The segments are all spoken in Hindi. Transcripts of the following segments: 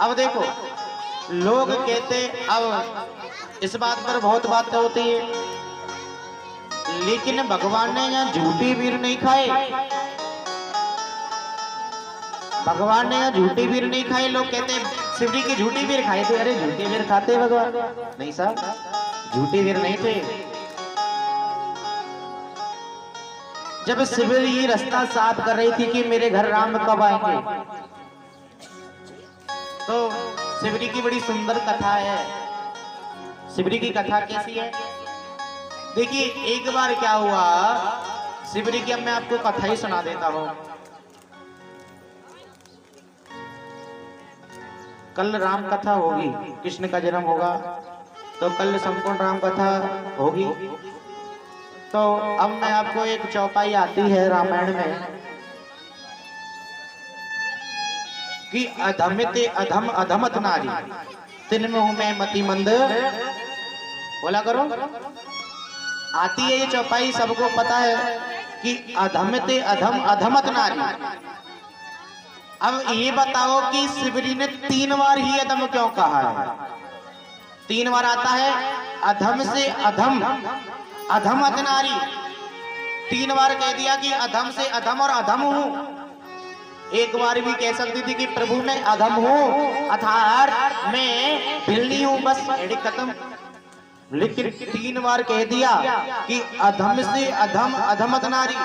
अब देखो, लोग कहते, अब इस बात पर बहुत बातें होती है, लेकिन भगवान ने यहाँ झूठी वीर नहीं खाए। भगवान ने यहाँ झूठी वीर नहीं खाए। लोग कहते हैं शिवजी की झूठी वीर खाए थे। अरे झूठी वीर खाते भगवान? नहीं साहब, झूठी वीर नहीं थे। जब शिवजी रास्ता साफ कर रही थी कि मेरे घर राम कब आएंगे, तो शिवजी की बड़ी सुंदर कथा है। शिवजी की कथा कैसी है देखिए। एक बार क्या हुआ शिवजी की, अब मैं आपको कथा ही सुना देता हूं। कल राम कथा होगी, कृष्ण का जन्म होगा, तो कल संपूर्ण राम कथा होगी। तो अब मैं आपको एक चौपाई आती है रामायण में कि अधमित अधम अधमत नारी तिन मुँह में मति मंद, बोला करो। आती है ये चौपाई, सबको पता है कि अधमित अधम अधमत नारी। अब ये बताओ कि शिवजी ने 3 बार ही अधम क्यों कहा है? 3 बार आता है अधम से अधम, अधमत नारी। 3 बार कह दिया कि अधम से अधम और अधम हूं। एक बार भी कह सकती थी कि प्रभु मैं अधम हूं, अर्थात मैं भिलनी हूं, बस एडिक खत्म। लेकिन 3 बार कह दिया कि अधम से अधम अधमत नारी।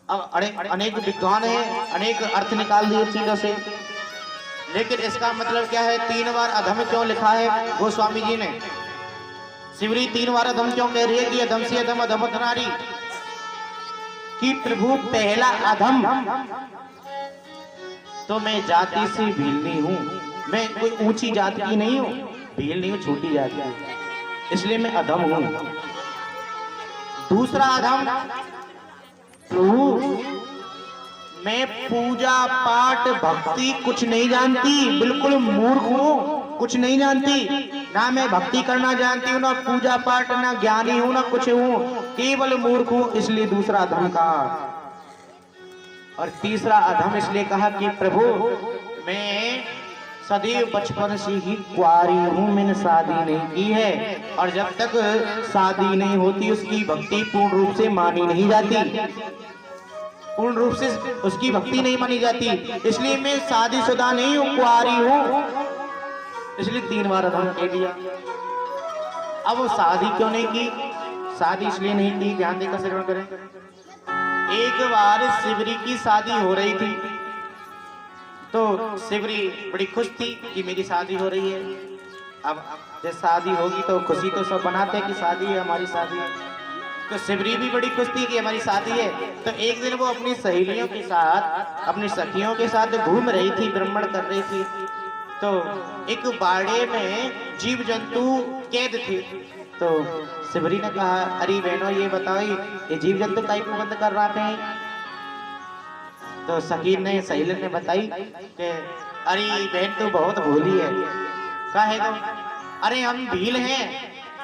अब अनेक विद्वान हैं, अनेक अर्थ निकाल दिए चीजों से, लेकिन इसका मतलब क्या है? 3 बार अधम क्यों लिखा है गोस्वामी जी ने? शिवजी 3 बार अधम क्यों कह रही है कि अधम से अधम अधमत नारी? कि प्रभु पहला अधम तो मैं जाति से भीलनी हूं, मैं कोई ऊंची जाति की नहीं हूं, भील नहीं हूं, छोटी जाति हूं, इसलिए मैं अधम हूं। दूसरा अधम, प्रभु मैं पूजा पाठ भक्ति कुछ नहीं जानती, बिल्कुल मूर्ख हूं, कुछ नहीं जानती, ना मैं भक्ति करना जानती हूँ, ना पूजा पाठ, ना ज्ञानी हूँ, ना कुछ हूँ, केवल मूर्ख हूँ, इसलिए दूसरा अधम कहा। और तीसरा अधम इसलिए कहा कि प्रभु मैं सदैव बचपन से ही कुंवारी हूँ, मैंने शादी नहीं की है, और जब तक शादी नहीं होती उसकी भक्ति पूर्ण रूप से मानी नहीं जाती, पूर्ण रूप से उसकी भक्ति नहीं मानी जाती, इसलिए मैं शादीशुदा नहीं हूँ, कुंवारी हूँ, इसलिए 3 बार अधम कह दिया। अब वो शादी क्यों नहीं की? शादी इसलिए नहीं की, ध्यान देकर श्रवण करें। एक बार शिवजी की शादी हो रही थी, तो शिवजी बड़ी खुश थी कि मेरी शादी हो रही है। अब जब शादी होगी तो खुशी तो सब बनाते हैं कि शादी है, हमारी शादी है, तो शिवजी भी बड़ी खुश थी कि हमारी शादी है। तो एक दिन वो अपनी सहेलियों के साथ, अपनी सखियों के साथ घूम रही थी, भ्रमण कर रही थी, तो एक बाड़े में जीव जंतु कैद थे। तो शिवजी ने कहा अरे बहनों ये बताओ ये जीव जंतु का बंद कर रहे हैं? तो सखी ने सहेली ने बताई कि अरे बहन तू बहुत भोली है। काहे को? अरे हम भील हैं,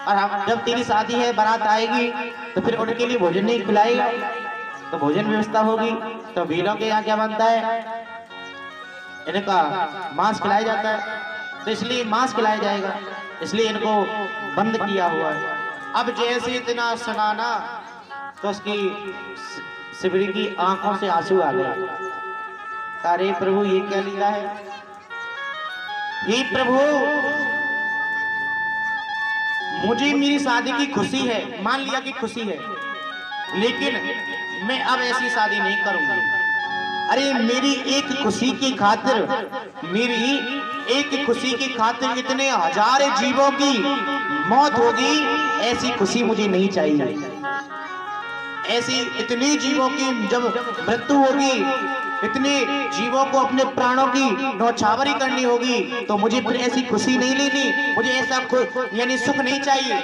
और हम जब तेरी शादी है, बारात आएगी, तो फिर उनके लिए भोजन नहीं खिलाएगा, तो भोजन व्यवस्था होगी, तो भीलों के यहाँ क्या बनता है? इनका मांस खिलाया जाता है, तो इसलिए मांस खिलाया जाएगा, इसलिए इनको बंद किया हुआ है। अब जैसे इतना सुनाना तो उसकी शिवजी की आंखों से आंसू आ गए। अरे प्रभु ये क्या लीला है? ये प्रभु मुझे मेरी शादी की खुशी है, मान लिया कि खुशी है, लेकिन मैं अब ऐसी शादी नहीं करूंगी। अरे मेरी एक खुशी की खातिर, मेरी एक खुशी की खातिर इतने हजार जीवों की मौत होगी, ऐसी खुशी मुझे नहीं चाहिए। ऐसी इतनी जीवों की जब मृत्यु होगी, इतने जीवों को अपने प्राणों की नौछावरी करनी होगी, तो मुझे फिर ऐसी खुशी नहीं लेनी, मुझे ऐसा यानी सुख नहीं चाहिए।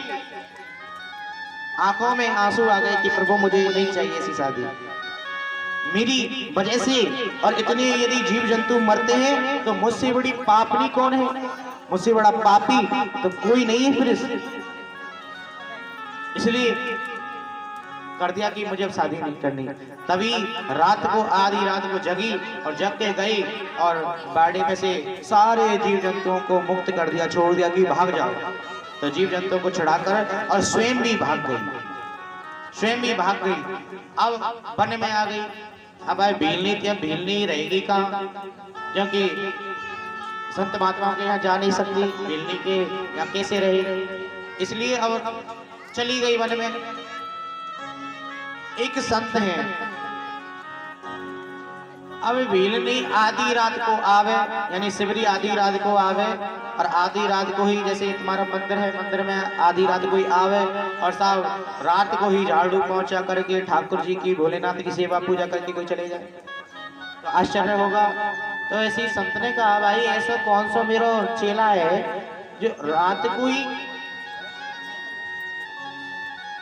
आंखों में आंसू आ गए कि प्रभु मुझे नहीं चाहिए ऐसी शादी मेरी वजह से। और इतने यदि जीव जंतु मरते हैं तो मुझसे बड़ी पापनी कौन है? मुझसे बड़ा पापी तो कोई नहीं है फिर। इसलिए कर दिया कि मुझे अब शादी नहीं करनी। तभी रात को आधी रात को जगी और जग के गई और बाड़े में से सारे जीव जंतुओं को मुक्त कर दिया, छोड़ दिया कि भाग जाओ। तो जीव जंतुओं को छुड़ाकर और स्वयं भी भाग गई, स्वयं भी भाग गई। अब वन में आ गई। अब भाई भीलनी थी, अब भीलनी रहेगी कहाँ, क्योंकि संत महात्माओं के यहाँ जा नहीं सकती, भीलनी के यहाँ कैसे रहे, इसलिए अब चली गई वन में। एक संत है, अब भीलनी आधी रात को आवे, यानी शिवरी आधी रात को आवे और आधी रात को ही, जैसे तुम्हारा मंदिर है, मंदिर में आधी रात को ही आवे और साहब रात को ही झाड़ू पहुंचा करके ठाकुर जी की, भोलेनाथ की सेवा पूजा करके कोई चले जाए तो आश्चर्य होगा। तो ऐसी संत ने कहा, भाई ऐसा कौन सा मेरा चेला है जो रात को ही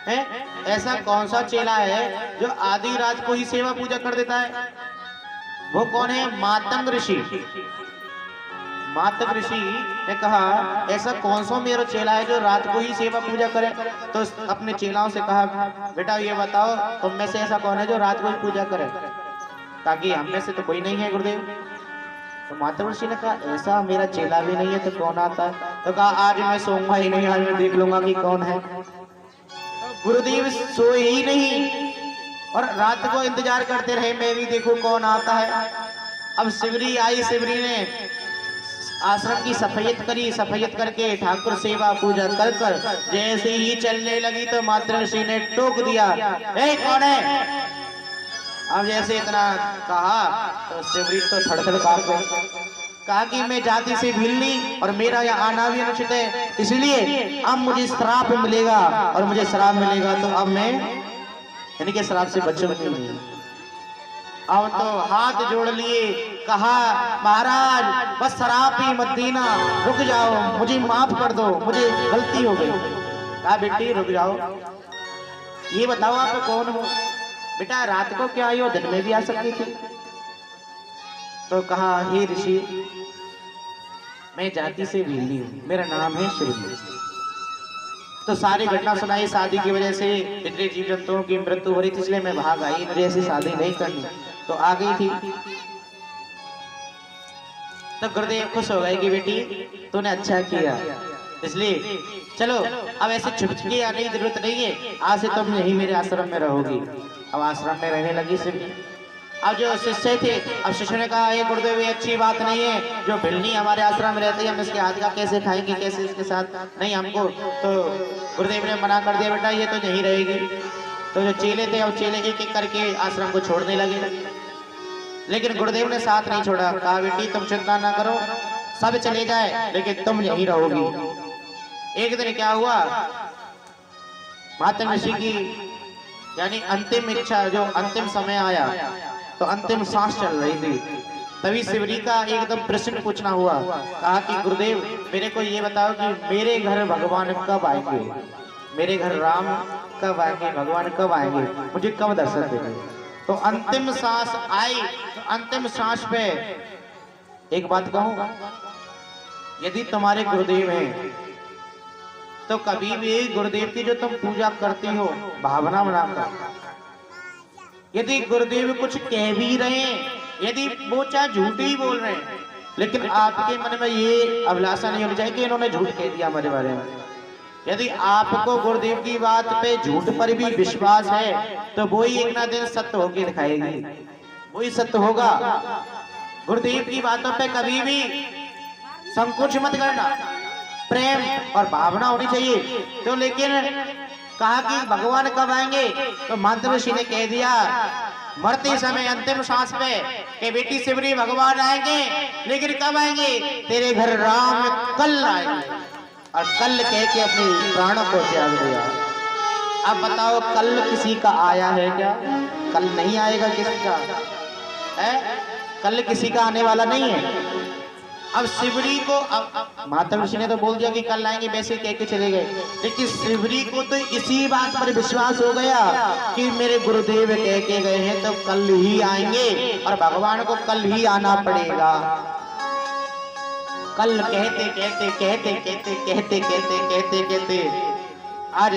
है, ऐसा कौन सा चेला है जो आधी रात को ही सेवा पूजा कर देता है? वो कौन है? मातंग ऋषि। मातंग ऋषि ने कहा, ऐसा कौन सा मेरा चेला है जो रात को ही सेवा पूजा करे? तो अपने चेलाओं से कहा, बेटा ये बताओ तुम में से ऐसा कौन है जो रात को ही पूजा करे? ताकि हम में से तो कोई नहीं है गुरुदेव। तो मातंग ऋषि ने कहा, ऐसा मेरा चेला भी नहीं है तो कौन आता है? तो कहा, आज मैं सोऊंगा ही नहीं, आज मैं देख लूंगा कि कौन है। गुरुदेव सोए ही नहीं और रात को इंतजार करते रहे, मैं भी देखूं कौन आता है। अब शिवरी आई, शिवरी ने आश्रम की सफायत करी, सफायत करके ठाकुर सेवा पूजा कर कर जैसे ही चलने लगी तो मातृ ऋषि ने टोक दिया, ए कौन है? अब जैसे इतना कहा तो शिवरी तो थड़थड़ कांप गई। कहा कि मैं जाति से भीलनी और मेरा यहाँ आना भी अनुचित है, इसलिए अब मुझे श्राप मिलेगा और मुझे श्राप मिलेगा तो अब मैं यानी कि श्राप से बचूंगी नहीं। अब तो हाथ जोड़ लिए, कहा महाराज बस श्राप ही मत देना, रुक जाओ, मुझे माफ कर दो, मुझे गलती हो गई। कहा बेटी रुक जाओ, ये बताओ आप कौन हो? बेटा रात को क्या आई हो, दिन में भी आ सकती थी। तो कहा, हे ऋषि मैं जाति से भीलनी हूँ, मेरा नाम है शिवली। तो सारी घटना सुनाई, शादी की वजह से इतने जीव जंतुओं की मृत्यु हो रही थी, इसलिए मैं भाग आई, मुझे ऐसी शादी नहीं करनी। तो आ गई थी। तो गुरुदेव खुश हो गए कि बेटी तूने अच्छा किया, इसलिए चलो अब ऐसे छुप के आने की जरूरत नहीं है, आज से तुम यही मेरे आश्रम में रहोगी। अब आश्रम में रहने लगी शिवली। अब जो शिष्य थे, अब शिष्य ने कहा, ये गुरुदेव ये अच्छी बात नहीं है, जो भिलनी हमारे आश्रम में रहती है हम इसके हाथ का कैसे खाएंगे, कैसे इसके साथ नहीं हमको। तो गुरुदेव ने मना कर दिया, बेटा ये तो यहीं रहेगी। तो जो चेले थे अब चेले एक एक करके आश्रम को छोड़ने लगे, लेकिन गुरुदेव ने साथ नहीं छोड़ा। कहा बेटी तुम चिंता ना करो, सब चले जाए लेकिन तुम यहीं रहोगी। एक दिन क्या हुआ, मातंग ऋषि की यानी अंतिम इच्छा, जो अंतिम समय आया तो अंतिम सांस चल रही थी, तभी शिवरी का एकदम प्रश्न पूछना हुआ। कहा कि गुरुदेव मेरे को ये बताओ कि मेरे घर भगवान कब आएंगे, मेरे घर राम कब आएंगे, भगवान कब आएंगे, मुझे कब दर्शन देंगे? तो अंतिम सांस आई, तो अंतिम सांस पे एक बात कहूं, यदि तुम्हारे गुरुदेव हैं तो कभी भी गुरुदेव की जो तुम पूजा करती हो भावना बनाकर, यदि गुरुदेव कुछ कह भी रहे हैं, यदि वो चाहे झूठ ही बोल रहे हैं, लेकिन आपके मन में ये अभिलाषा नहीं होनी चाहिए कि इन्होंने झूठ कह दिया हमारे बारे में। यदि आपको गुरुदेव की बात पे झूठ पर भी विश्वास है तो वो ही एक ना दिन सत्य होकर दिखाएगी, वही सत्य होगा। गुरुदेव की बातों पे कभी भी संकोच मत करना, प्रेम और भावना होनी चाहिए। तो लेकिन कहा कि भगवान कब आएंगे, तो मातृ ऋषि ने कह दिया मरते समय अंतिम सांस पे कि बेटी शिवरी भगवान आएंगे, लेकिन कब आएंगे, तेरे घर राम कल आएंगे। और कल कह के अपने प्राणों को त्याग दिया। अब बताओ कल किसी का आया है क्या? कल नहीं आएगा किसी का है, कल किसी का आने वाला नहीं है। अब शिवरी को माता ऋषि ने तो बोल दिया कि कल आएंगे, वैसे कह के चले गए, लेकिन शिवरी को तो इसी बात पर विश्वास हो गया कि मेरे गुरुदेव कह के गए हैं तो कल ही आएंगे और भगवान को कल ही आना पड़ेगा। कल कहते कहते कहते कहते कहते कहते कहते कहते आज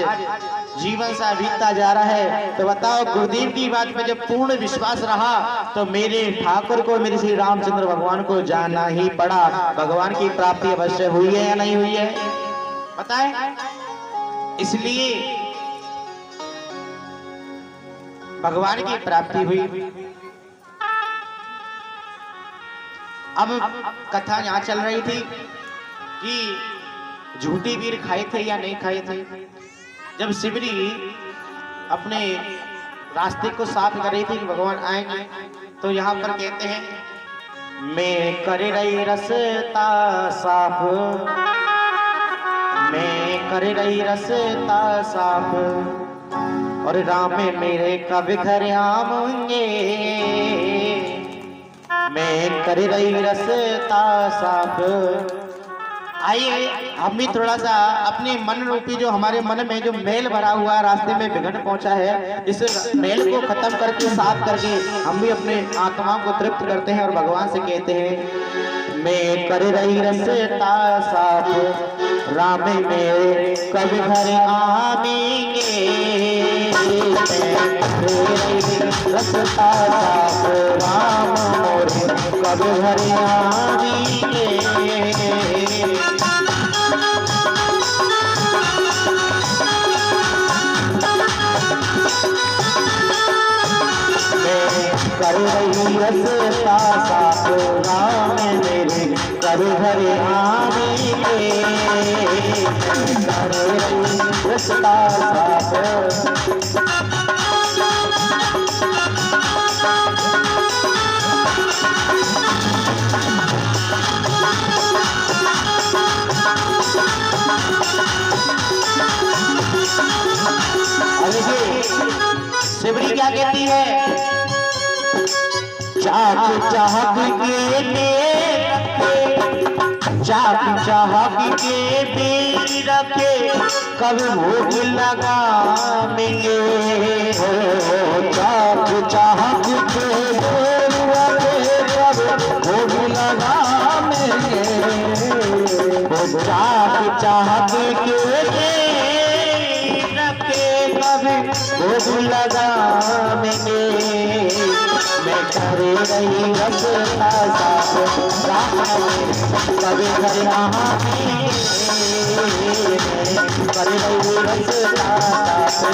जीवन सा बीतता जा रहा है। तो बताओ, गुरुदेव की बात पे जब पूर्ण विश्वास रहा तो मेरे ठाकुर को, मेरे श्री रामचंद्र भगवान को जाना ही पड़ा। भगवान की प्राप्ति अवश्य हुई है या नहीं हुई है, बताए? इसलिए भगवान की प्राप्ति हुई। अब कथा यहाँ चल रही थी कि झूठी वीर खाए थे या नहीं खाए थे। जब शिवरी अपने रास्ते को साफ कर रही थी कि भगवान आएंगे, तो यहाँ पर कहते हैं, मैं कर रही रास्ता साफ, मैं कर रही रास्ता साफ, और राम मेरे कब घर आवेंगे, मैं कर रही रास्ता साफ। आइए हम भी थोड़ा सा अपने मन रूपी, जो हमारे मन में जो मेल भरा हुआ रास्ते में विघ्न पहुंचा है, इस मेल को खत्म करके, साफ करके हम भी अपने आत्मा को तृप्त करते हैं और भगवान से कहते हैं, मैं कर रही रास्ता साफ, राम मेरे कब घर आवेंगे, रास्ता साफ, राम मोरे कब घर आवेंगे। कर रही रास्ता साफ, राम मेरे कब घर आवेंगे, कर रही रास्ता साफ। शिवरी क्या कहती है, चाक चाहक के चाक चाहक के बेर रखे कब भोग लगाएंगे, चाक चाहक के बेर रखे कब भोग लगाएंगे, चाक चाहक के बेर रखे कब भोग लगाएंगे, मैं कर रही रास्ता साफ, कभी घर आवेंगे, कर रही रास्ता साफ।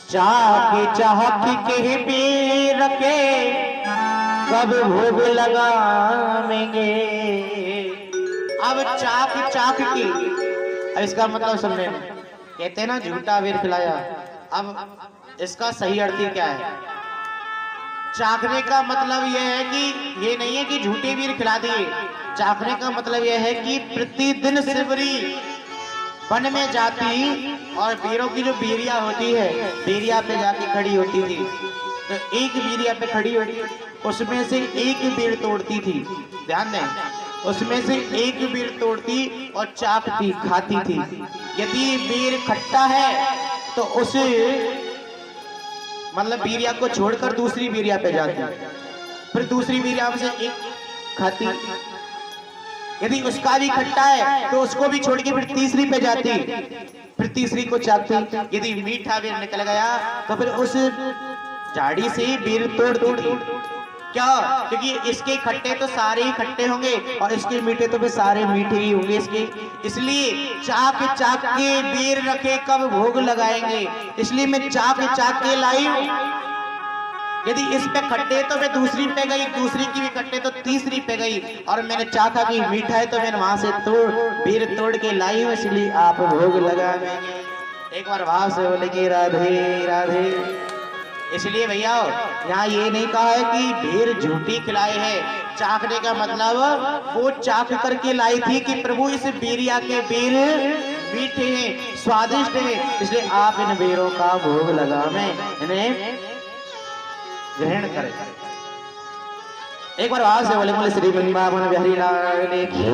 चाक चाहक के बेर रखे कब भोग लगाएंगे। अब चाक चाक की, अब इसका मतलब समझे, कहते हैं ना झूठा वीर खिलाया। अब इसका सही अर्थ क्या है? चाखने का मतलब यह है कि ये नहीं है कि झूठे वीर खिला दिए। चाखने का मतलब यह है कि प्रतिदिन शिवरी वन में जाती और वीरों की जो बीरिया होती है, बीरिया पे जाके खड़ी होती थी, तो एक बीरिया पे खड़ी होती, उसमें से एक बीर तोड़ती थी। ध्यान दें, उसमें से एक बीर तोड़ती और चाकती, खाती थी। यदि बीर खट्टा है तो उस मतलब बीरिया को छोड़कर दूसरी बीरिया पे जाती, फिर दूसरी बीरिया में से एक खाती। यदि उसका भी खट्टा है तो उसको भी छोड़ के फिर तीसरी पे जाती, फिर तीसरी को चाटती। यदि मीठा बीर निकल गया तो फिर उस झाड़ी से बीर तोड़ती। क्या? क्योंकि इसके खट्टे तो सारे ही खट्टे होंगे और इसके मीठे तो फिर सारे मीठे ही होंगे इसके। इसलिए चाक चाक के बीर रखे कब भोग लगाएंगे, इसलिए मैं चाक चाक के लाई हूं। यदि इस पे खट्टे तो मैं दूसरी पे गई, दूसरी की भी खट्टे तो तीसरी पे गई, और मैंने चाखा कि मीठा है तो मैंने वहां से बीर तोड़ के लाई हूं, इसलिए आप भोग लगाएंगे। एक बार भाव से बोलेंगे राधे राधे। इसलिए भैया यहाँ ये नहीं कहा है कि बीर झूठी खिलाई है। चाखने का मतलब वो चाख करके लाई थी कि प्रभु इस बीरिया के बीर मीठे हैं, स्वादिष्ट हैं, इसलिए आप इन बेरों का भोग लगावें, इन्हें ग्रहण करें। एक बार आवाज से बोले श्री वृंदावन बिहारी लाल की